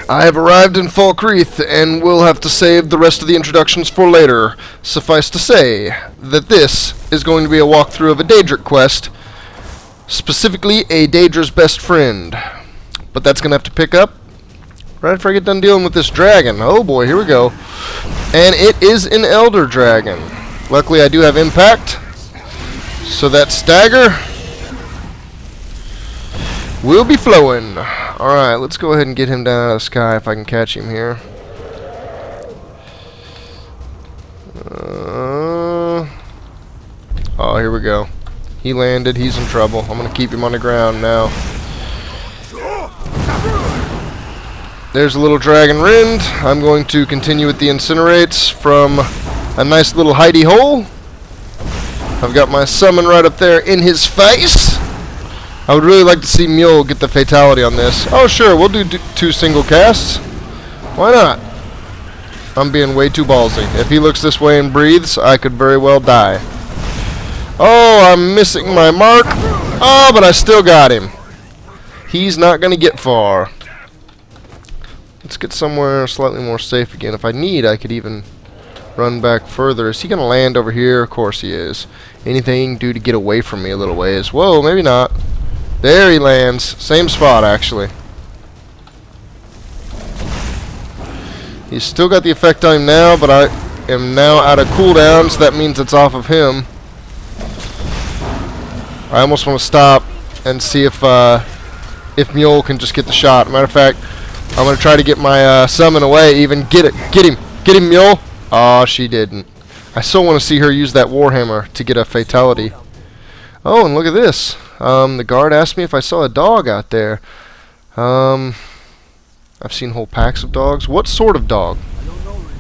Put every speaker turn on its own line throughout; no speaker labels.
I have arrived in Falkreath, and will have to save the rest of the introductions for later. Suffice to say that this is going to be a walkthrough of a Daedric quest, specifically a Daedra's best friend. But that's going to have to pick up right after I get done dealing with this dragon. Oh boy, here we go. And it is an elder dragon. Luckily I do have impact, so that stagger will be flowing. Alright, let's go ahead and get him down out of the sky if I can catch him here. Oh, here we go. He landed. He's in trouble. I'm going to keep him on the ground now. There's a little dragon rend. I'm going to continue with the incinerates from a nice little hidey hole. I've got my summon right up there in his face. I would really like to see Mule get the fatality on this. Oh, sure, we'll do 2 single casts. Why not? I'm being way too ballsy. If he looks this way and breathes, I could very well die. Oh, I'm missing my mark. Oh, but I still got him. He's not going to get far. Let's get somewhere slightly more safe again. If I need, I could even run back further. Is he going to land over here? Of course he is. Anything he can do to get away from me a little ways. Whoa, maybe not. There he lands. Same spot, actually. He's still got the effect on him now, but I am now out of cooldown, so that means it's off of him. I almost want to stop and see if Mule can just get the shot. Matter of fact, I'm going to try to get my summon away. Even get him, Mule. Oh, she didn't. I still want to see her use that Warhammer to get a fatality. Oh, and look at this. The guard asked me if I saw a dog out there. I've seen whole packs of dogs. What sort of dog?
I don't know, really.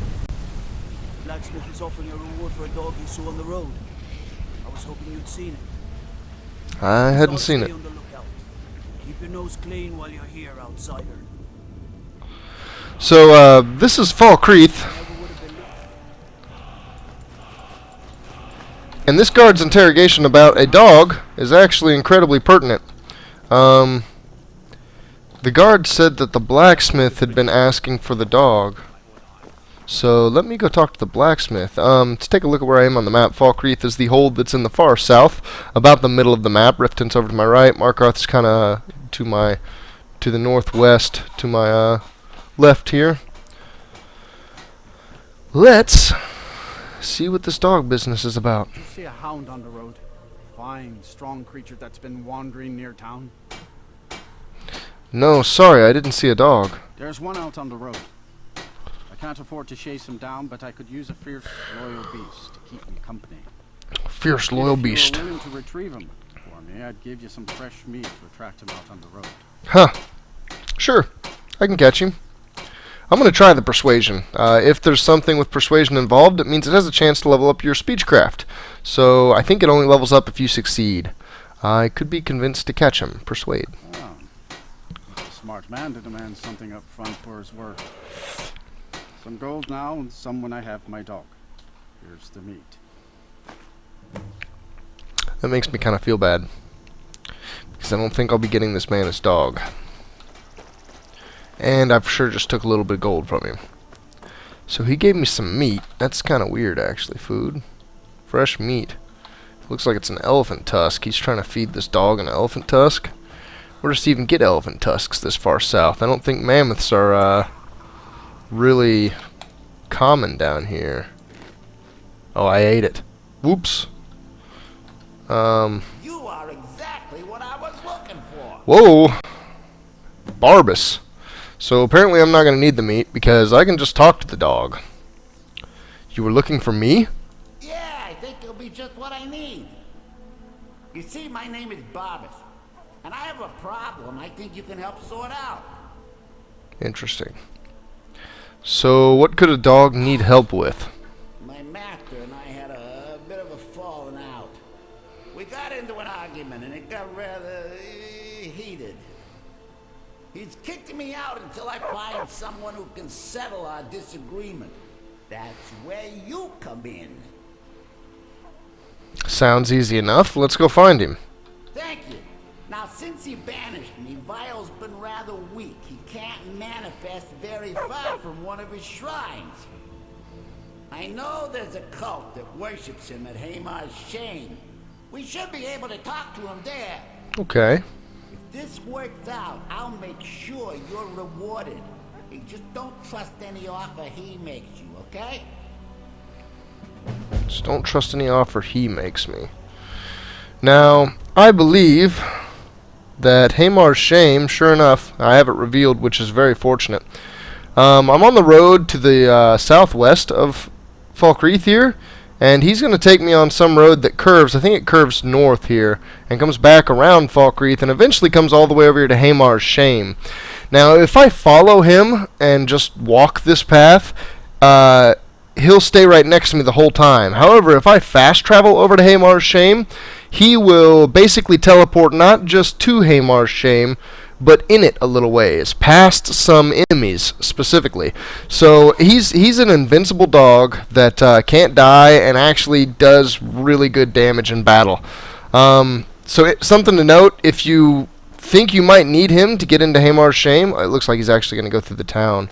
Blacksmith is offering a reward for a dog he saw on the road. I was hoping you'd seen it.
I hadn't seen it.
On the lookout. Keep your nose clean while you're here, outsider.
So, this is Falkreath. And this guard's interrogation about a dog is actually incredibly pertinent. The guard said that the blacksmith had been asking for the dog. So let me go talk to the blacksmith. Let's take a look at where I am on the map. Falkreath is the hold that's in the far south, about the middle of the map. Riften's over to my right. Markarth's kind of to the northwest, to my left here. Let's see what this dog business is about.
You see a hound on the road? Fine, strong creature that's been wandering near town.
No, sorry, I didn't see a dog.
There's one out on the road. I can't afford to chase him down, but I could use a fierce, loyal beast to keep me company.
Fierce, loyal beast.
If you were willing to retrieve him for me, I'd give you some fresh meat to attract him out on the road.
Huh. Sure, I can catch him. I'm going to try the persuasion. If there's something with persuasion involved, it means it has a chance to level up your speechcraft. So I think it only levels up if you succeed. I could be convinced to catch him. Persuade.
Oh. He's a smart man to demand something up front for his work. Some gold now, and some when I have my dog. Here's the meat.
That makes me kind of feel bad, because I don't think I'll be getting this man his dog. And I've sure just took a little bit of gold from him. So he gave me some meat. That's kind of weird, actually. Food. Fresh meat. Looks like it's an elephant tusk. He's trying to feed this dog an elephant tusk. Where does he even get elephant tusks this far south? I don't think mammoths are really common down here. Oh, I ate it. Whoops.
You are exactly what I was looking for.
Whoa. Barbus. So apparently I'm not going to need the meat because I can just talk to the dog. You were looking for me?
Yeah, I think it'll be just what I need. You see, my name is Barbus, and I have a problem I think you can help sort out.
Interesting. So what could a dog need help with?
My master and I had a bit of a falling out. We got into an argument and it got rather heated. He's kicked me out until I find someone who can settle our disagreement. That's where you come in.
Sounds easy enough. Let's go find him.
Thank you. Now, since he banished me, Vile's been rather weak. He can't manifest very far from one of his shrines. I know there's a cult that worships him at Hamar's Shame. We should be able to talk to him there.
Okay.
If this works out, I'll make sure you're rewarded. Hey, just don't trust any offer he makes you, okay?
Just don't trust any offer he makes me. Now, I believe that Hamar's Shame, sure enough, I have it revealed, which is very fortunate. I'm on the road to the southwest of Falkreath here, and he's going to take me on some road that curves. I think it curves north here and comes back around Falkreath and eventually comes all the way over here to Hamar's Shame. Now, if I follow him and just walk this path, he'll stay right next to me the whole time. However, if I fast travel over to Hamar's Shame, he will basically teleport not just to Hamar's Shame, but in it a little ways, past some enemies specifically. So he's an invincible dog that can't die and actually does really good damage in battle. Something to note, if you think you might need him to get into Hamar's Shame, it looks like he's actually going to go through the town.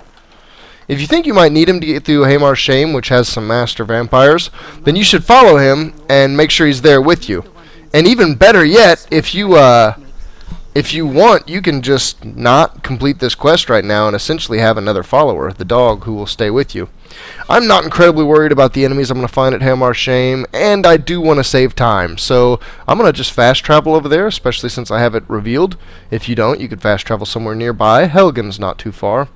If you think you might need him to get through Hamar's Shame, which has some master vampires, then you should follow him and make sure he's there with you. And even better yet, if you want, you can just not complete this quest right now and essentially have another follower, the dog, who will stay with you. I'm not incredibly worried about the enemies I'm going to find at Hamar's Shame, and I do want to save time. So I'm going to just fast travel over there, especially since I have it revealed. If you don't, you could fast travel somewhere nearby. Helgen's not too far.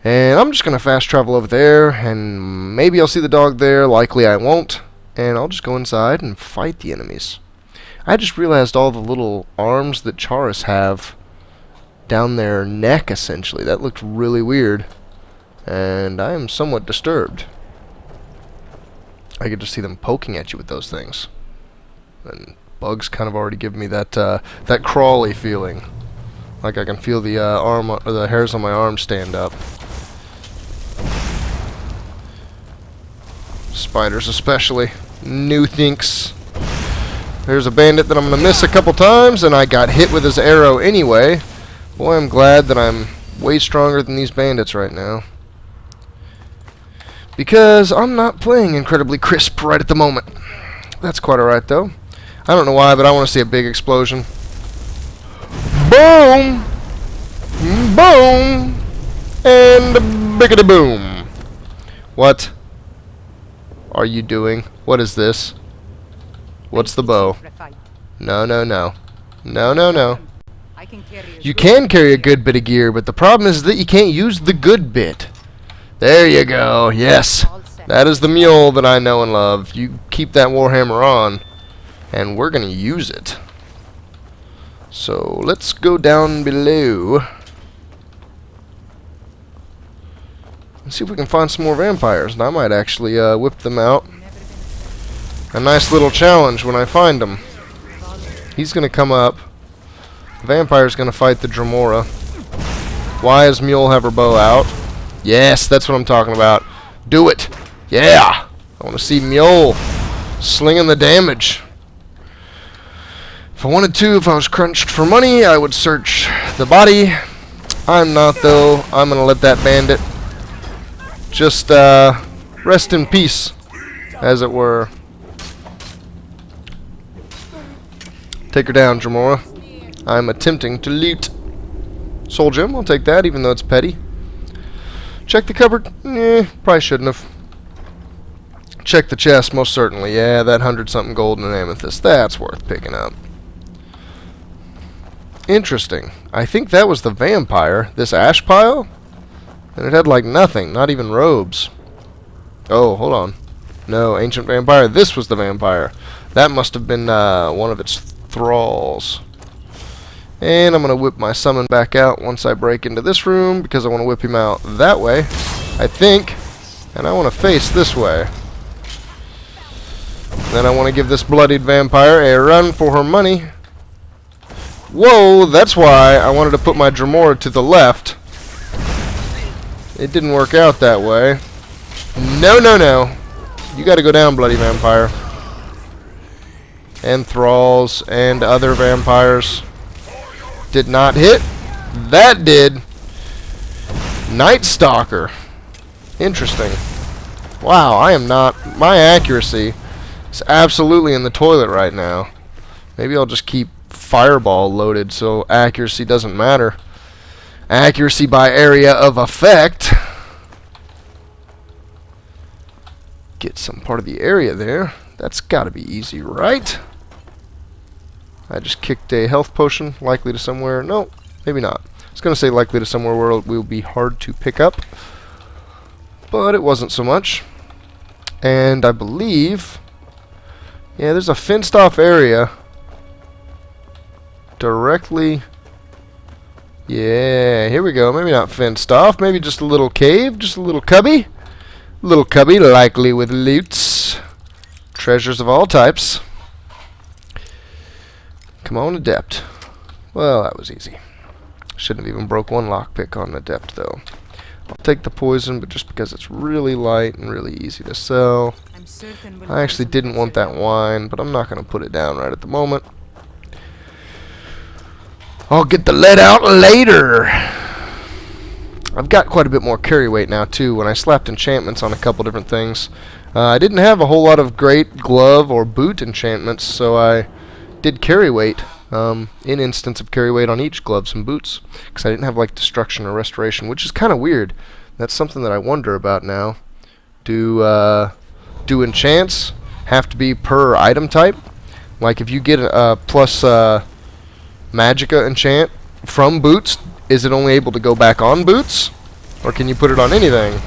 And I'm just going to fast travel over there, and maybe I'll see the dog there. Likely I won't. And I'll just go inside and fight the enemies. I just realized all the little arms that Charis have down their neck, essentially. That looked really weird. And I am somewhat disturbed. I could just see them poking at you with those things. And bugs kind of already give me that that crawly feeling. Like I can feel the arm or the hairs on my arm stand up. Spiders especially. New thinks. There's a bandit that I'm going to miss a couple times, and I got hit with his arrow anyway. Boy, I'm glad that I'm way stronger than these bandits right now. Because I'm not playing incredibly crisp right at the moment. That's quite alright, though. I don't know why, but I want to see a big explosion. Boom! Boom! And biggity boom. What are you doing? What is this? What's the bow? No, no, no. No, no, no. You can carry a good bit of gear, but the problem is that you can't use the good bit. There you go. Yes. That is the mule that I know and love. You keep that warhammer on, and we're going to use it. So, let's go down below. Let's see if we can find some more vampires, and I might actually whip them out. A nice little challenge when I find him. He's going to come up. The vampire's going to fight the Dremora. Why does Mule have her bow out? Yes, that's what I'm talking about. Do it. Yeah. I want to see Mule slinging the damage. If I wanted to, if I was crunched for money, I would search the body. I'm not, though. I'm going to let that bandit just rest in peace, as it were. Take her down, Dremora. I'm attempting to loot. Soul gem, I'll take that, even though it's petty. Check the cupboard? Probably shouldn't have. Check the chest, most certainly. Yeah, that 100-something gold and an amethyst. That's worth picking up. Interesting. I think that was the vampire, this ash pile. And it had like nothing, not even robes. Oh, hold on. No, ancient vampire. This was the vampire. That must have been one of its thralls. And I'm going to whip my summon back out once I break into this room, because I want to whip him out that way, I think. And I want to face this way. Then I want to give this bloodied vampire a run for her money. Whoa, that's why I wanted to put my Dremora to the left. It didn't work out that way. No, no, no. You got to go down, bloody vampire. And thralls and other vampires. Did not hit. That did. Night Stalker. Interesting. Wow, I am not... My accuracy is absolutely in the toilet right now. Maybe I'll just keep Fireball loaded so accuracy doesn't matter. Accuracy by area of effect. Get some part of the area there. That's gotta be easy, right? I just kicked a health potion, likely to somewhere... No, maybe not. I was gonna say likely to somewhere where it will be hard to pick up. But it wasn't so much. And I believe... Yeah, there's a fenced off area directly... Yeah, here we go. Maybe not fenced off. Maybe just a little cave. Just a little cubby. Little cubby, likely with loots. Treasures of all types. Come on, Adept. Well, that was easy. Shouldn't have even broke one lockpick on Adept, though. I'll take the poison, but just because it's really light and really easy to sell. I actually didn't want that wine, but I'm not going to put it down right at the moment. I'll get the lead out later. I've got quite a bit more carry weight now too. When I slapped enchantments on a couple different things, I didn't have a whole lot of great glove or boot enchantments, so I did carry weight in instance of carry weight on each gloves and boots, because I didn't have like destruction or restoration, which is kind of weird. That's something that I wonder about now. Do enchants have to be per item type? Like if you get a plus Magicka enchant from boots, is it only able to go back on boots? Or can you put it on anything?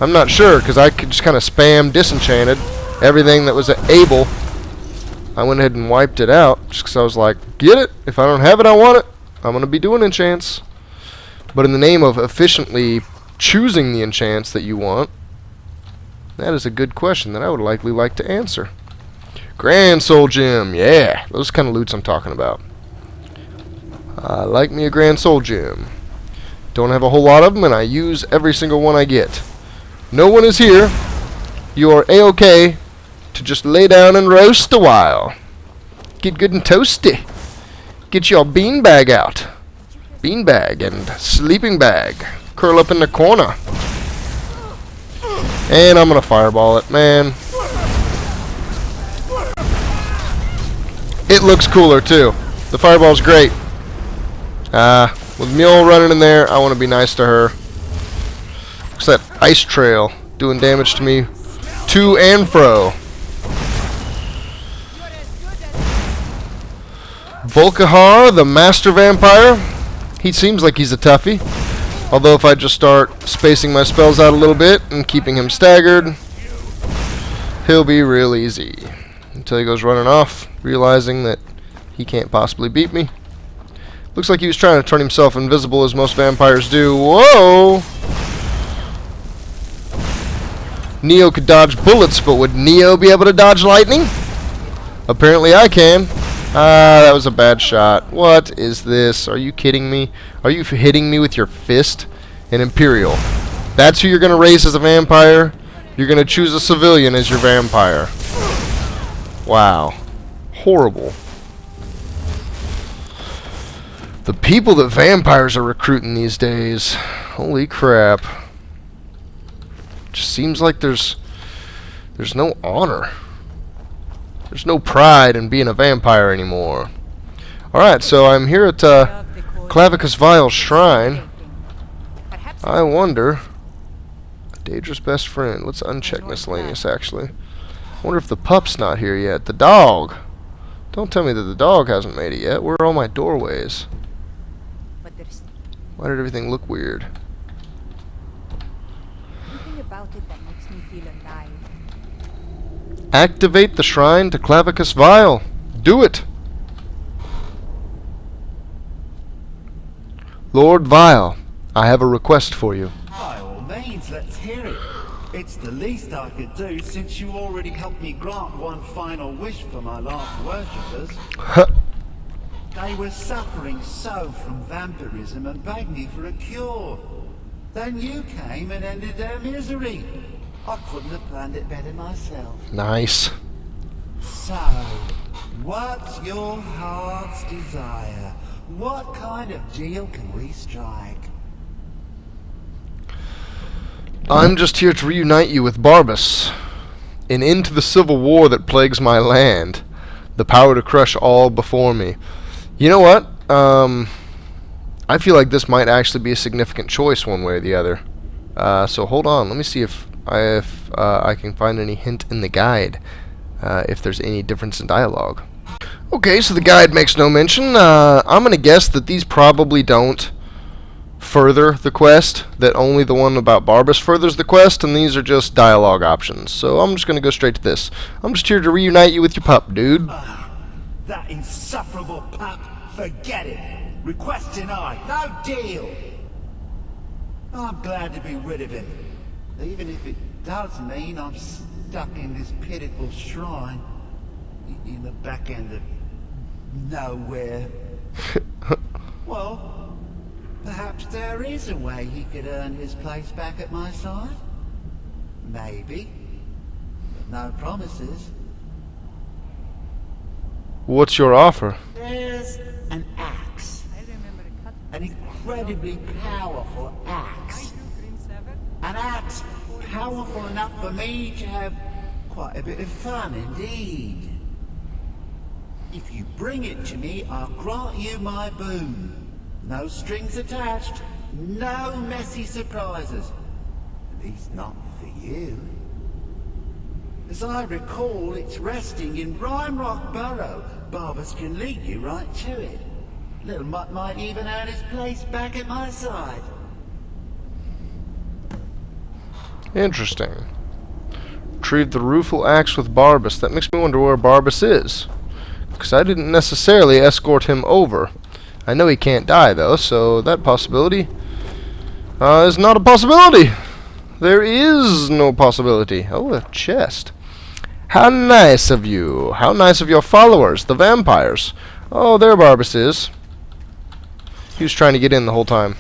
I'm not sure, because I could just kind of spam disenchanted everything that was able. I went ahead and wiped it out, just because I was like, get it? If I don't have it, I want it. I'm going to be doing enchants. But in the name of efficiently choosing the enchants that you want, that is a good question that I would likely like to answer. Grand Soul Gem, yeah, those kind of loots I'm talking about. I like me a Grand Soul Gem. Don't have a whole lot of them, and I use every single one I get. No one is here. You are A-OK to just lay down and roast a while. Get good and toasty. Get your beanbag out. Beanbag and sleeping bag. Curl up in the corner. And I'm going to fireball it, man. It looks cooler, too. The fireball's great. With Mule running in there, I want to be nice to her. Looks that ice trail doing damage to me to and fro. Volkihar, the Master Vampire. He seems like he's a toughie. Although if I just start spacing my spells out a little bit and keeping him staggered, he'll be real easy. Until he goes running off, realizing that he can't possibly beat me. Looks like he was trying to turn himself invisible, as most vampires do. Whoa! Neo could dodge bullets, but would Neo be able to dodge lightning? Apparently I can. Ah, that was a bad shot. What is this? Are you kidding me? Are you hitting me with your fist? An Imperial. That's who you're going to raise as a vampire? You're going to choose a civilian as your vampire. Wow. Horrible. The people that vampires are recruiting these days. Holy crap. Just seems like there's no honor. There's no pride in being a vampire anymore. Alright, so I'm here at Clavicus Vile's shrine. I wonder... Daedra's best friend. Let's uncheck miscellaneous, actually. I wonder if the pup's not here yet. The dog. Don't tell me that the dog hasn't made it yet. Where are all my doorways? Why did everything look weird?
Something about it that makes me feel alive.
Activate the shrine to Clavicus Vile. Do it! Lord Vile, I have a request for you.
By all means, let's hear it. It's the least I could do, since you already helped me grant one final wish for my last worshippers. They were suffering so from vampirism and begged me for a cure. Then you came and ended their misery. I couldn't have planned it better myself.
Nice.
So, what's your heart's desire? What kind of deal can we strike?
I'm just here to reunite you with Barbas. An end to the civil war that plagues my land. The power to crush all before me. You know what? I feel like this might actually be a significant choice one way or the other. So hold on. Let me see if I can find any hint in the guide. If there's any difference in dialogue. Okay, so the guide makes no mention. I'm going to guess that these probably don't further the quest, that only the one about Barbas furthers the quest, and these are just dialogue options. So I'm just going to go straight to this. I'm just here to reunite you with your pup, dude.
That insufferable pup, forget it. Request denied, no deal. I'm glad to be rid of him, even if it does mean I'm stuck in this pitiful shrine in the back end of nowhere. Well, perhaps there is a way he could earn his place back at my side. Maybe. But no promises.
What's your offer?
There's an axe. An incredibly powerful axe. An axe powerful enough for me to have quite a bit of fun indeed. If you bring it to me, I'll grant you my boon. No strings attached, no messy surprises. At least not for you. As I recall, it's resting in Rhymerock Burrow. Barbas can lead you right to it. Little Mutt might even earn his place back at my side.
Interesting. Retrieve the rueful axe with Barbas. That makes me wonder where Barbas is. Because I didn't necessarily escort him over. I know he can't die, though, so that possibility is not a possibility. There is no possibility. Oh, a chest. How nice of you. How nice of your followers, the vampires. Oh, there Barbas is. He was trying to get in the whole time.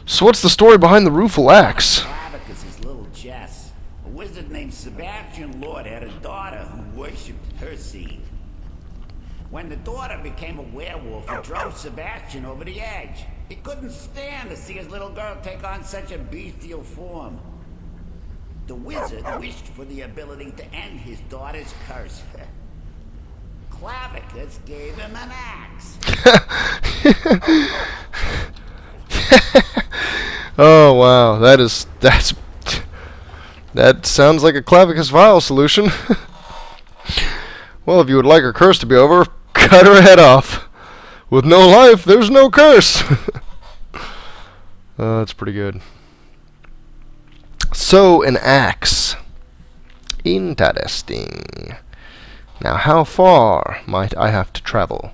So what's the story behind the rueful axe?
Clavicus's little Jess. A wizard named Sebastian Lord had a daughter who worshipped her seed. When the daughter became a werewolf, it drove Sebastian over the edge. He couldn't stand to see his little girl take on such a bestial form. The wizard wished for the ability to end his daughter's curse. Clavicus gave him an axe.
Oh wow, that sounds like a Clavicus Vial solution. Well, if you would like her curse to be over, cut her head off. With no life, there's no curse. That's pretty good. So, an axe. Interesting. Now, how far might I have to travel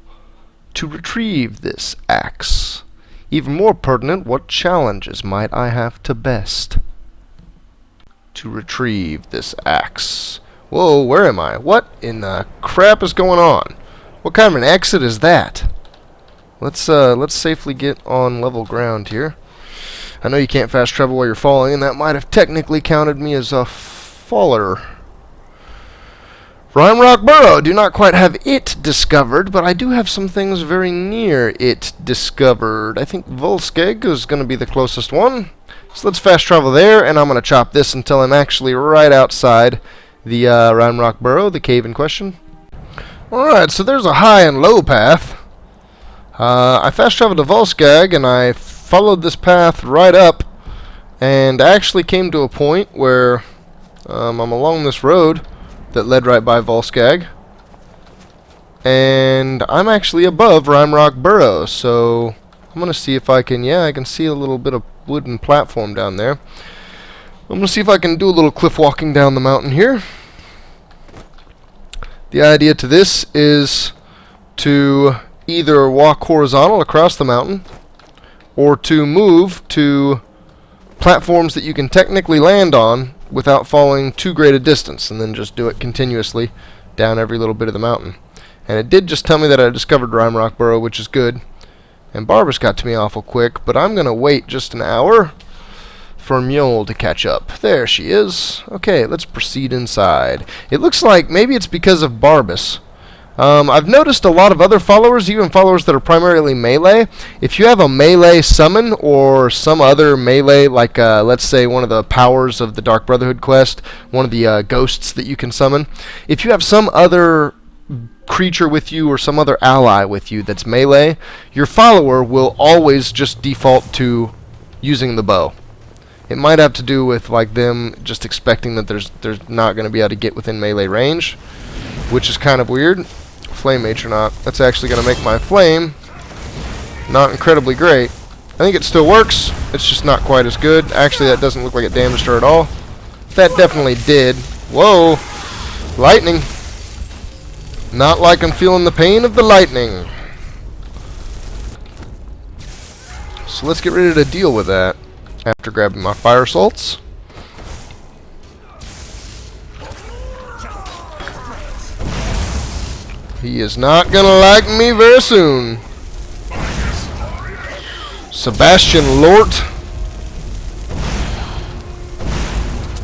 to retrieve this axe? Even more pertinent, what challenges might I have to best to retrieve this axe? Whoa, where am I? What in the crap is going on? What kind of an exit is that? Let's safely get on level ground here. I know you can't fast travel while you're falling, and that might have technically counted me as a faller. Rhymerock Burrow, do not quite have it discovered, but I do have some things very near it discovered. I think Volskeg is going to be the closest one. So let's fast travel there, and I'm going to chop this until I'm actually right outside the Rhymerock Burrow, the cave in question. Alright, so there's a high and low path. I fast traveled to Volskag, and I followed this path right up, and actually came to a point where I'm along this road that led right by Volskag, and I'm actually above Rhymerock Burrow, so I'm gonna see if I can, I can see a little bit of wooden platform down there. I'm gonna see if I can do a little cliff walking down the mountain here. The idea to this is to either walk horizontal across the mountain, or to move to platforms that you can technically land on without falling too great a distance, and then just do it continuously down every little bit of the mountain. And it did just tell me that I discovered Rhymerock Burrow, which is good. And Barbas got to me awful quick, but I'm going to wait just an hour for Mule to catch up. There she is. Okay, let's proceed inside. It looks like maybe it's because of Barbas. I've noticed a lot of other followers, even followers that are primarily melee, if you have a melee summon or some other melee, like let's say one of the powers of the Dark Brotherhood quest, one of the ghosts that you can summon, if you have some other creature with you or some other ally with you that's melee, your follower will always just default to using the bow. It might have to do with like them just expecting that there's not going to be able to get within melee range, which is kind of weird. Flame Mage or not. That's actually going to make my flame not incredibly great. I think it still works. It's just not quite as good. Actually, that doesn't look like it damaged her at all. That definitely did. Whoa! Lightning. Not like I'm feeling the pain of the lightning. So let's get ready to deal with that. After grabbing my fire salts. He is not gonna like me very soon. Sebastian Lort.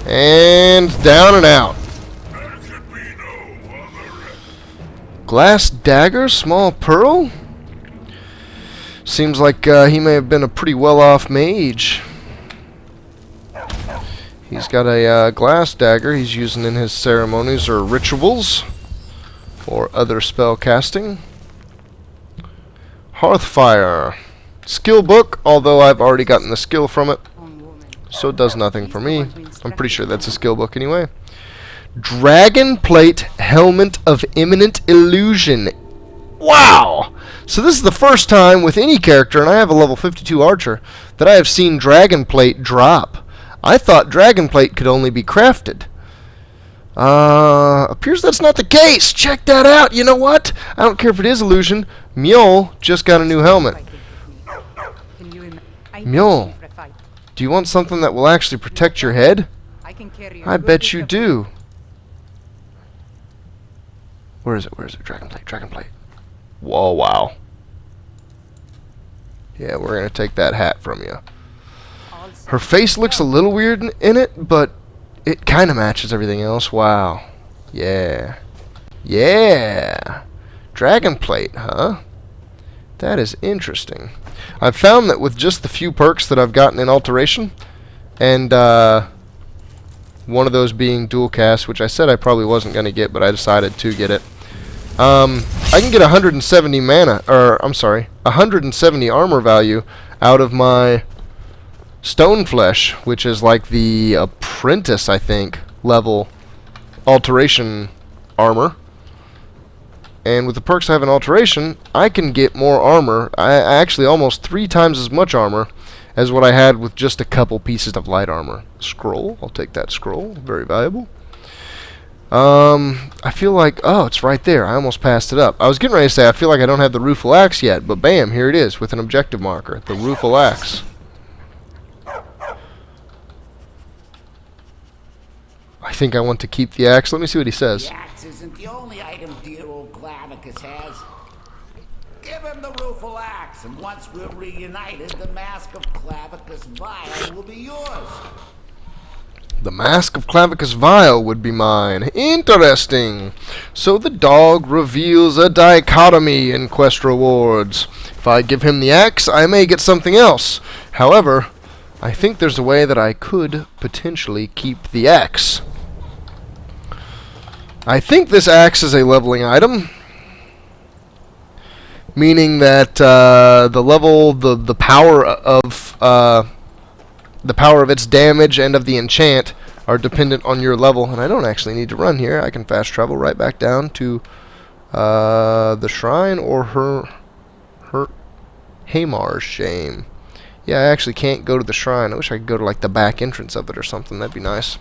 And down and out. Glass dagger, small pearl. Seems like he may have been a pretty well-off mage. He's got a glass dagger he's using in his ceremonies or rituals. Or other spell casting. Hearthfire. Skill book, although I've already gotten the skill from it. So it does nothing for me. I'm pretty sure that's a skill book anyway. Dragon Plate Helmet of Imminent Illusion. Wow! So this is the first time with any character, and I have a level 52 archer, that I have seen Dragon Plate drop. I thought Dragon Plate could only be crafted. Appears that's not the case. Check that out. You know what? I don't care if it is illusion. Mule just got a new helmet. Mule, do you want something that will actually protect your head? I bet you do. Where is it? Where is it? Dragon Plate. Dragon Plate. Whoa, wow. Yeah, we're going to take that hat from you. Her face looks a little weird in it, but it kind of matches everything else. Wow. Yeah. Yeah. Dragon Plate, huh? That is interesting. I've found that with just the few perks that I've gotten in Alteration, and one of those being dual cast, which I said I probably wasn't going to get, but I decided to get it. I can get 170 mana, or I'm sorry, 170 armor value out of my Stone Flesh, which is like the Apprentice, I think, level Alteration armor. And with the perks I have in Alteration, I can get more armor. I actually almost 3 times as much armor as what I had with just a couple pieces of light armor. Scroll, I'll take that scroll, very valuable. I feel like, oh, it's right there. I almost passed it up. I was getting ready to say I feel like I don't have the Rueful Axe yet, but bam, here it is with an objective marker, the Rueful Axe. I think I want to keep the axe. Let me see what he says.
The axe isn't the only item dear old Clavicus has. Give him the Rueful Axe, and once we're reunited, the Mask of Clavicus Vile will be yours.
The Mask of Clavicus Vile would be mine. Interesting. So the dog reveals a dichotomy in quest rewards. If I give him the axe, I may get something else. However, I think there's a way that I could potentially keep the axe. I think this axe is a leveling item, meaning that the level, the power of its damage and of the enchant are dependent on your level. And I don't actually need to run here. I can fast travel right back down to the shrine or her Hamar's Shame. Yeah, I actually can't go to the shrine. I wish I could go to like the back entrance of it or something. That'd be nice.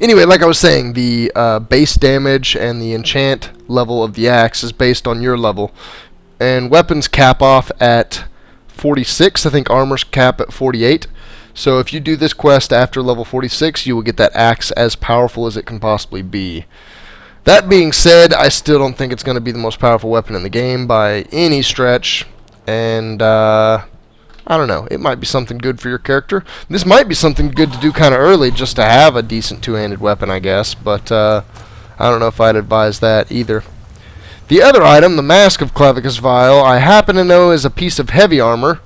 Anyway, like I was saying, the base damage and the enchant level of the axe is based on your level. And weapons cap off at 46. I think armors cap at 48. So if you do this quest after level 46, you will get that axe as powerful as it can possibly be. That being said, I still don't think it's going to be the most powerful weapon in the game by any stretch. And I don't know. It might be something good for your character. This might be something good to do kind of early just to have a decent two-handed weapon, I guess. But I don't know if I'd advise that either. The other item, the Mask of Clavicus Vile, I happen to know is a piece of heavy armor.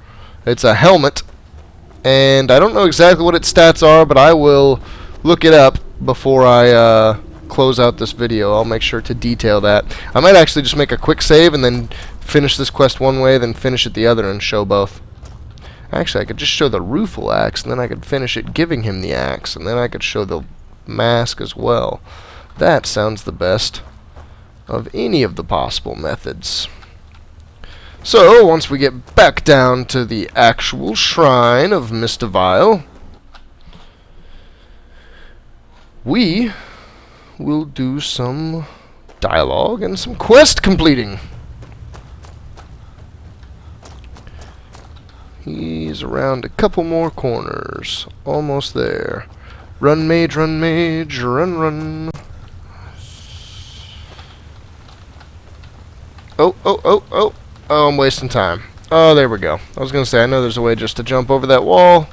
It's a helmet, and I don't know exactly what its stats are, but I will look it up before I close out this video. I'll make sure to detail that. I might actually just make a quick save and then finish this quest one way, then finish it the other and show both. Actually, I could just show the rueful axe, and then I could finish it giving him the axe, and then I could show the mask as well. That sounds the best of any of the possible methods. So, once we get back down to the actual shrine of Mr. Vile, we will do some dialogue and some quest completing. He's around a couple more corners. Almost there. Run, mage, run, mage, run, run. Oh, I'm wasting time. Oh, there we go. I was going to say, I know there's a way just to jump over that wall,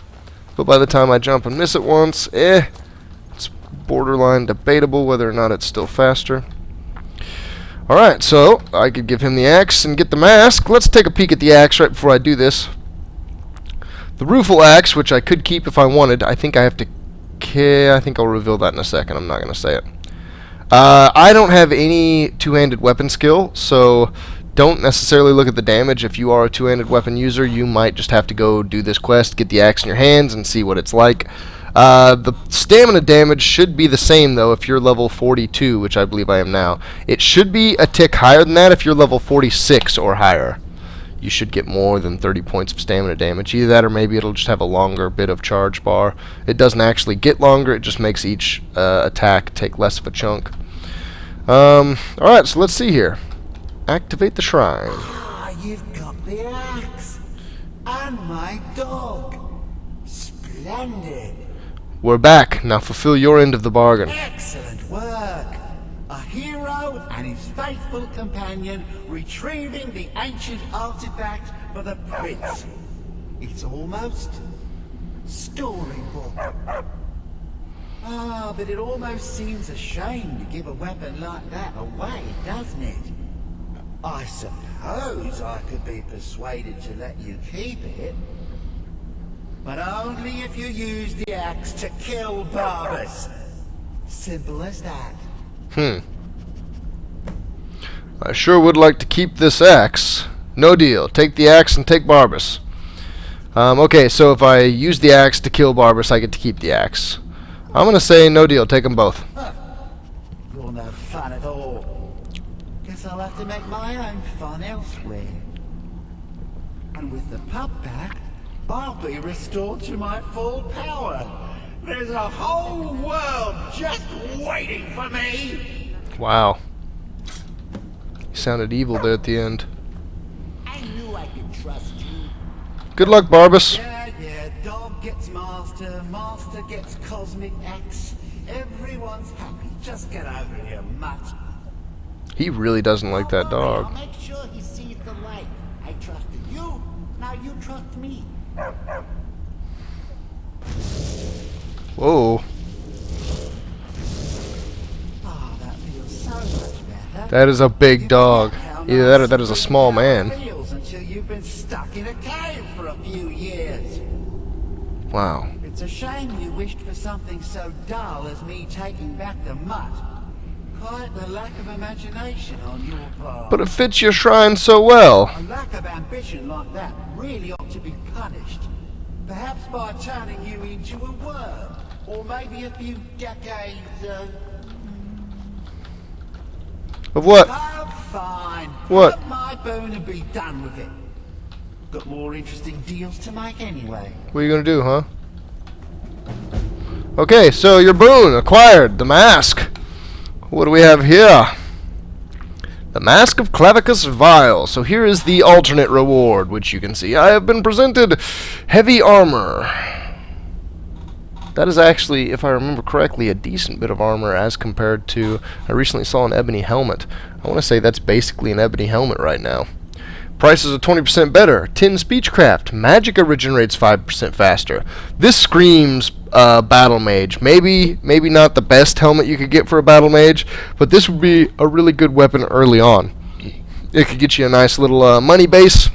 but by the time I jump and miss it once, it's borderline debatable whether or not it's still faster. Alright, so I could give him the axe and get the mask. Let's take a peek at the axe right before I do this. The rueful axe, which I could keep if I wanted, I think I have to... I think I'll reveal that in a second. I'm not going to say it. I don't have any two-handed weapon skill, so don't necessarily look at the damage. If you are a two-handed weapon user, you might just have to go do this quest, get the axe in your hands, and see what it's like. The stamina damage should be the same, though, if you're level 42, which I believe I am now. It should be a tick higher than that if you're level 46 or higher. You should get more than 30 points of stamina damage. Either that or maybe it'll just have a longer bit of charge bar. It doesn't actually get longer, it just makes each attack take less of a chunk. Alright, so let's see here. Activate the shrine.
Ah, you've got the axe. And my dog. Splendid.
We're back. Now fulfill your end of the bargain.
Excellent work. A hero and his faithful companion retrieving the ancient artifact for the prince. It's almost storybook. Ah, but it almost seems a shame to give a weapon like that away, doesn't it? I suppose I could be persuaded to let you keep it, but only if you use the axe to kill Barbas. Simple as that.
I sure would like to keep this axe. No deal. Take the axe and take Barbas. Okay, so if I use the axe to kill Barbas, I get to keep the axe. I'm gonna say no deal. Take them both.
Huh. You're no fun at all. Guess I'll have to make my own fun elsewhere. And with the pub back, I'll be restored to my full power. There's a whole world just waiting for me.
Wow. He sounded evil there at the end.
I knew I could trust you.
Good luck, Barbas.
Yeah, dog gets master, master gets cosmic axe. Everyone's happy. Just get over here, mutt.
He really doesn't like that dog.
I'll make sure he sees the light. I trusted you. Now you trust me.
Whoa.
Ah, that feels so much better.
That is a big dog. Either that or that is a small man.
Feels until you've been stuck in a cave for a few years.
Wow.
It's a shame you wished for something so dull as me taking back the mutt. Quite the lack of imagination on your part.
But it fits your shrine so well.
A lack of ambition like that really ought to be punished. Perhaps by turning you into a worm. Or maybe a few decades,
Of what?
Oh, fine.
What?
Have my boon and be done with it. Got more interesting deals to make anyway.
What are you gonna do, huh? Okay, so your boon acquired, the mask. What do we have here? The Mask of Clavicus Vile. So here is the alternate reward, which you can see. I have been presented heavy armor. That is actually, if I remember correctly, a decent bit of armor as compared to... I recently saw an ebony helmet. I want to say that's basically an ebony helmet right now. Prices are 20% better. 10 speechcraft. Magic regenerates 5% faster. This screams battle mage. Maybe not the best helmet you could get for a battle mage, but this would be a really good weapon early on. It could get you a nice little money base.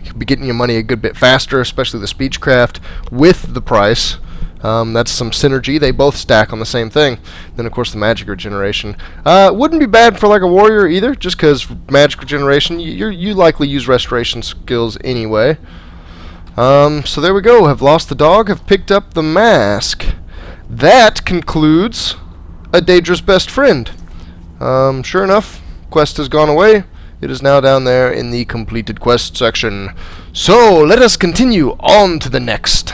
You could be getting your money a good bit faster, especially the speechcraft with the price. That's some synergy. They both stack on the same thing. Then, of course, the magic regeneration. Wouldn't be bad for like a warrior either, just because magic regeneration, you likely use restoration skills anyway. So there we go. Have lost the dog, have picked up the mask. That concludes a Daedra's best friend. Sure enough, quest has gone away. It is now down there in the completed quest section. So let us continue on to the next.